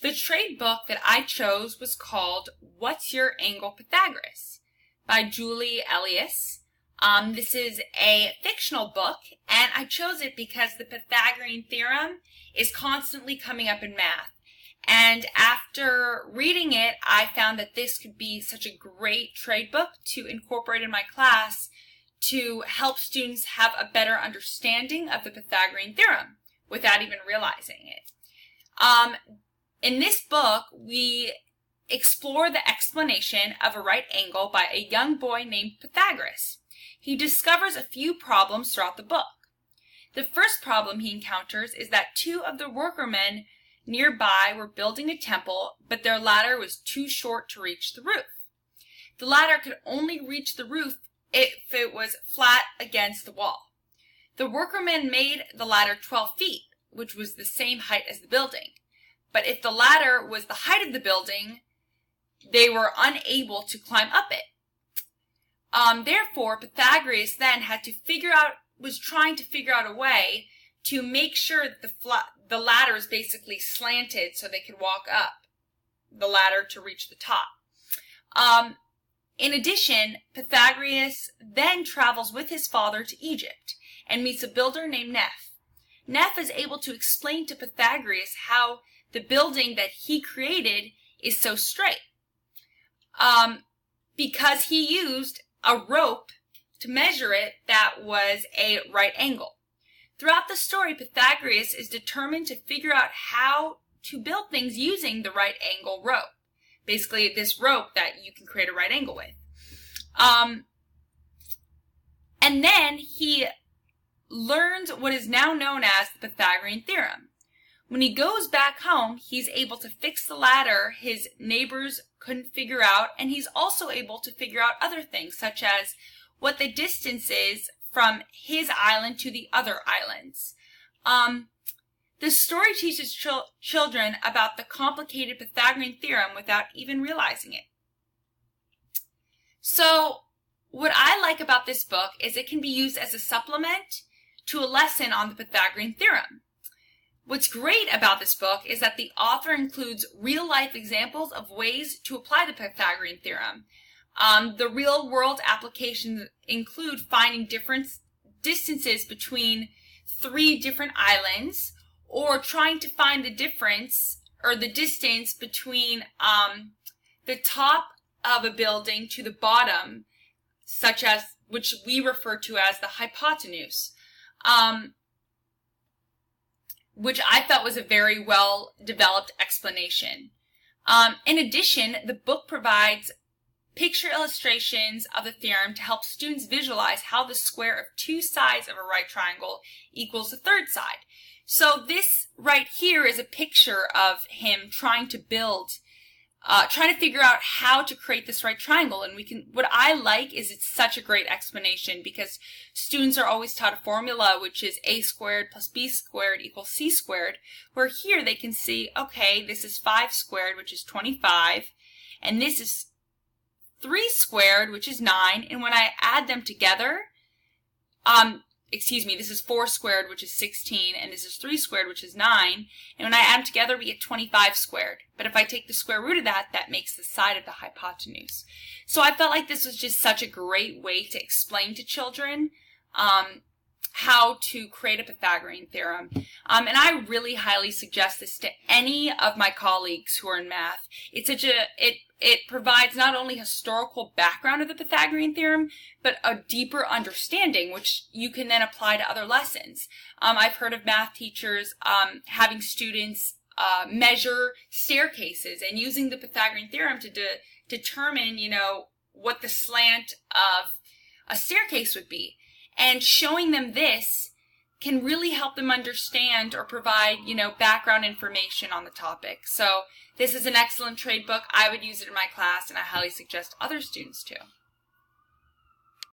The trade book that I chose was called What's Your Angle, Pythagoras by Julie Elias. This is a fictional book, and I chose it because the Pythagorean theorem is constantly coming up in math. And after reading it, I found that this could be such a great trade book to incorporate in my class to help students have a better understanding of the Pythagorean theorem without even realizing it. In this book, we explore the explanation of a right angle by a young boy named Pythagoras. He discovers a few problems throughout the book. The first problem he encounters is that two of the workmen nearby were building a temple, but their ladder was too short to reach the roof. The ladder could only reach the roof if it was flat against the wall. The workmen made the ladder 12 feet, which was the same height as the building. But if the ladder was the height of the building, they were unable to climb up it. Therefore, Pythagoras then was trying to figure out a way to make sure that the ladder is basically slanted so they could walk up the ladder to reach the top. In addition, Pythagoras then travels with his father to Egypt and meets a builder named Neph. Neph is able to explain to Pythagoras how the building that he created is so straight, because he used a rope to measure it that was a right angle. Throughout the story, Pythagoras is determined to figure out how to build things using the right angle rope. Basically, this rope that you can create a right angle with. And then he learns what is now known as the Pythagorean theorem. When he goes back home, he's able to fix the ladder his neighbors couldn't figure out, and he's also able to figure out other things, such as what the distance is from his island to the other islands. The story teaches children about the complicated Pythagorean theorem without even realizing it. So, what I like about this book is it can be used as a supplement to a lesson on the Pythagorean theorem. What's great about this book is that the author includes real-life examples of ways to apply the Pythagorean theorem. The real-world applications include finding different distances between 3 different islands, or trying to find the difference or the distance between the top of a building to the bottom, which we refer to as the hypotenuse. Which I thought was a very well-developed explanation. In addition, the book provides picture illustrations of the theorem to help students visualize how the square of 2 sides of a right triangle equals the third side. So this right here is a picture of him trying to figure out how to create this right triangle. And what I like is it's such a great explanation, because students are always taught a formula, which is a squared plus b squared equals c squared, where here they can see, okay, this is 5 squared, which is 25, and this is 3 squared, which is 9, and when I add them together, this is 4 squared, which is 16, and this is 3 squared, which is 9, and when I add them together, we get 25 squared. But if I take the square root of that, that makes the side of the hypotenuse. So I felt like this was just such a great way to explain to children how to create a Pythagorean theorem. And I really highly suggest this to any of my colleagues who are in math. It provides not only historical background of the Pythagorean theorem, but a deeper understanding, which you can then apply to other lessons. I've heard of math teachers having students measure staircases and using the Pythagorean theorem to determine, what the slant of a staircase would be. And showing them this can really help them understand or provide, background information on the topic. So this is an excellent trade book. I would use it in my class, and I highly suggest other students too.